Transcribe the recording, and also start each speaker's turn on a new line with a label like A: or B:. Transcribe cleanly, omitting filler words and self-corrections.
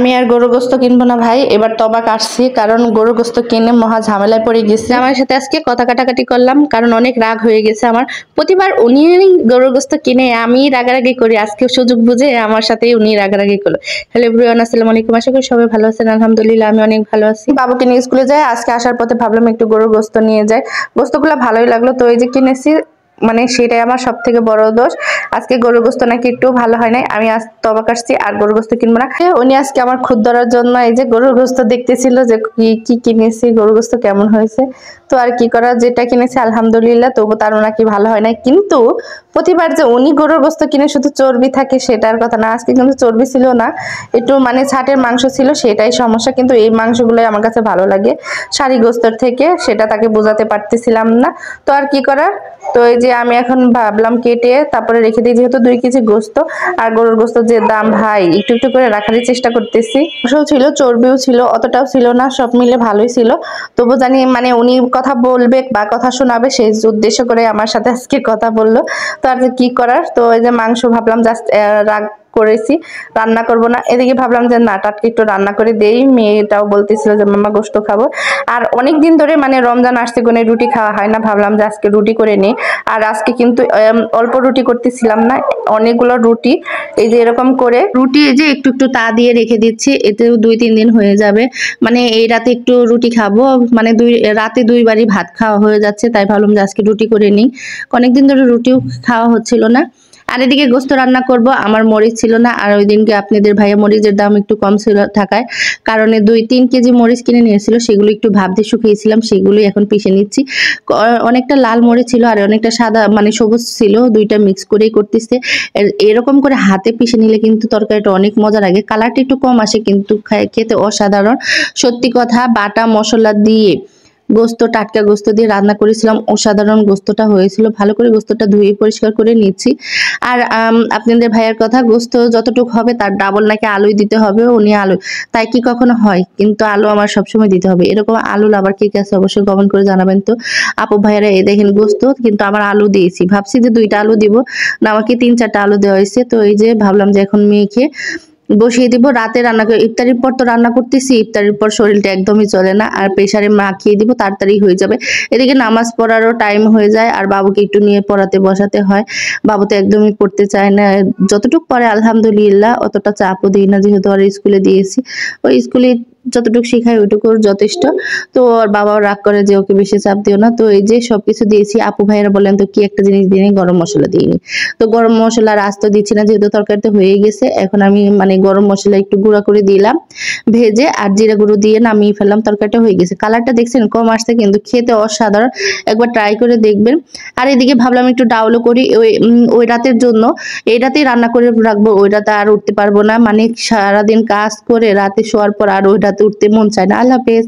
A: আমি আর গরুর গোস্ত কিনবো না ভাই, এবার তবা কাটছি, কারণ গরুর গোস্ত কিনে মহা ঝামেলায় পড়ে গেছে। আমার সাথে আজকে কথা কাটাকাটি করলাম, কারণ অনেক রাগ হয়ে গেছে আমার। প্রতিবার উনি গরুর গোস্ত কিনে আমি রাগারাগি করি, আজকে সুযোগ বুঝে আমার সাথে উনি রাগারাগি করলো। হ্যালো এভরিওয়ান, আসসালামু আলাইকুম। আশা করি সবাই ভালো আছেন। আলহামদুলিল্লাহ আমি অনেক ভালো আছি। বাবুকে নিয়ে স্কুলে যায়, আজকে আসার পথে ভাবলাম একটু গরুর গোস্ত নিয়ে যায়। গোস্তগুলো ভালোই লাগলো, তো এই যে কিনেছি, মানে সেটাই আমার সব থেকে বড় দোষ। আজকে গরুর গোস্ত নাকি একটু ভালো হয় নাই, আমি আজ তবা কাটছি আর গরুর গোস্ত কিনবো না। উনি আজকে আমার খুদ ধরার জন্য এই যে গরুর গোস্ত দেখতেছিল যে কি কিনেছি, গরুর গোস্ত কেমন হয়েছে। তো আর কি করা, যেটা কিনেছি আলহামদুলিল্লাহ, তবু তার নাকি ভালো হয় নাই। কিন্তু প্রতিবার যে উনি গরুর গোস্ত কিনে শুধু চর্বি থাকে সেটার কথা না, আজকে কিন্তু চর্বি ছিল না, একটু মানে ছাটের মাংস ছিল, সেটাই সমস্যা। কিন্তু এই মাংসগুলোই আমার কাছে ভালো লাগে সারি গোস্তর থেকে, সেটা তাকে বোঝাতে পারতেছিলাম না। তো আর কি করার, তো এই যে আমি এখন ভাবলাম কেটে তারপরে রেখে দিই, যেহেতু 2 কেজি গোস্ত আর গরুর গোস্ত যে দাম ভাই, একটু একটু করে রাখারই চেষ্টা করতেছি। মাংসও ছিল, চর্বিও ছিল, অতটাও ছিল না, সব মিলে ভালোই ছিল। তবু জানি মানে উনি কথা বলবে বা কথা শোনাবে সেই উদ্দেশ্য করে আমার সাথে আজকে কথা বললো। তো আর কি করার, তো এই যে মাংস ভাবলাম জাস্ট রাগ করেছি, রান্না করব না। এদিকে ভাবলাম যে না, টাটকা একটু রান্না করে দেই। মেয়েটাও বলতেছিল যে মামা গোস্ত খাবো, আর অনেকদিন ধরে মানে রমজান আসছে কোনে রুটি খাওয়া হয় না, ভাবলাম যে আজকে রুটি করে নিই। আর আজকে কিন্তু অল্প রুটি করতেছিলাম না, অনেকগুলো রুটি এই যে এরকম করে রুটি এই যে একটু একটু তা দিয়ে রেখে দিচ্ছি, এতেও 2-3 দিন হয়ে যাবে। মানে এই রাতে একটু রুটি খাবো, মানে রাতে 2 বারই ভাত খাওয়া হয়ে যাচ্ছে, তাই ভাবলাম যে আজকে রুটি করে নিই। অনেকদিন ধরে রুটিও খাওয়া হচ্ছিল না। আর এদিকে গোস্ত রান্না করব, আমার মরিচ ছিল না, আর ওই দিনকে আপনাদের ভাইয়া মরিচের দাম একটু কম ছিল থাকায় কারণে 2-3 কেজি মরিচ কিনে নিয়েছিল, সেগুলো একটু ভাপ দিয়ে শুকিয়েছিলাম, সেগুলোই এখন পিষে নিচ্ছি। অনেকটা লাল মরিচ ছিল আর অনেকটা সাদা মানে সবুজ ছিল, দুইটা মিক্স করেই করতেছে। এরকম করে হাতে পিষে নিলে কিন্তু তরকারিটা অনেক মজা লাগে, কালারটা একটু কম আসে কিন্তু খেতে অসাধারণ। সত্যি কথা, বাটা মশলা দিয়ে গোস্ত, টাটকা গোস্ত দিয়ে রান্না করেছিলাম, অসাধারণ গোস্তটা হয়েছিল। ভালো করে গোস্তটা ধুয়ে পরিষ্কার করে নিচ্ছি। আর আপনাদের ভাইয়ের কথা, গোস্ত যতটুকু হবে তার ডাবল নাকি আলুই দিতে হবে, উনি আলু, তাই কি কখনো হয়? কিন্তু আলু আমার সবসময় দিতে হবে। এরকম আলু লাভার কে কে আছে অবশ্যই কমেন্ট করে জানাবেন তো। আপু ভাইয়ারা এই দেখেন গোস্ত, কিন্তু আমার আলু দিয়েছি, ভাবছি যে 2টা আলু দিব, না আমাকে 3-4টা আলু দেওয়া হয়েছে। তো এই যে ভাবলাম যে এখন মেখে বসিয়ে দিব, রাতে রান্না করে ইফতারির পর তো রান্না করতেছি, ইফতারির পর শরীরটা একদমই চলে না, আর প্রেসারে মাখিয়ে দিব, তাড়াতাড়ি হয়ে যাবে। এদিকে নামাজ পড়ারও টাইম হয়ে যায়, আর বাবুকে একটু নিয়ে পড়াতে বসাতে হয়। বাবু তো একদমই পড়তে চায় না, যতটুকু পড়ে আলহামদুলিল্লাহ, অতটা চাপও দিই না, যেহেতু আর স্কুলে দিয়েছি, ওই স্কুলে যতটুকু শেখায় ওইটুকু যথেষ্ট। তো ওর বাবাও রাগ করে যে ওকে বেশি চাপ দিও না। তো এই যে সবকিছু দিয়েছি। আপু ভাইয়েরা বলেন তো কি একটা জিনিস দিইনি, গরম মশলা দিইনি। তো গরম মশলা আর আস্ত দিচ্ছি না, যেহেতু তরকারিতে হয়ে গেছে। এখন আমি মানে গরম মশলা একটু গুঁড়া করে দিলাম ভেজে, আর জিরা গুঁড়ো দিয়ে নামিয়ে ফেললাম, তরকারিটা হয়ে গেছে। কালারটা দেখছেন কম আসছে, কিন্তু খেতে অসাধারণ, একবার ট্রাই করে দেখবেন। আর এদিকে ভাবলাম একটু ডাউলো করি ওই রাতের জন্য, এই রাতেই রান্না করে রাখবো, ওই রাতে আর উঠতে পারবো না, মানে সারাদিন কাজ করে রাতে শোয়ার পর আর ওই রাতে উঠতে মন চায় না। আল্লাহ হাফেজ।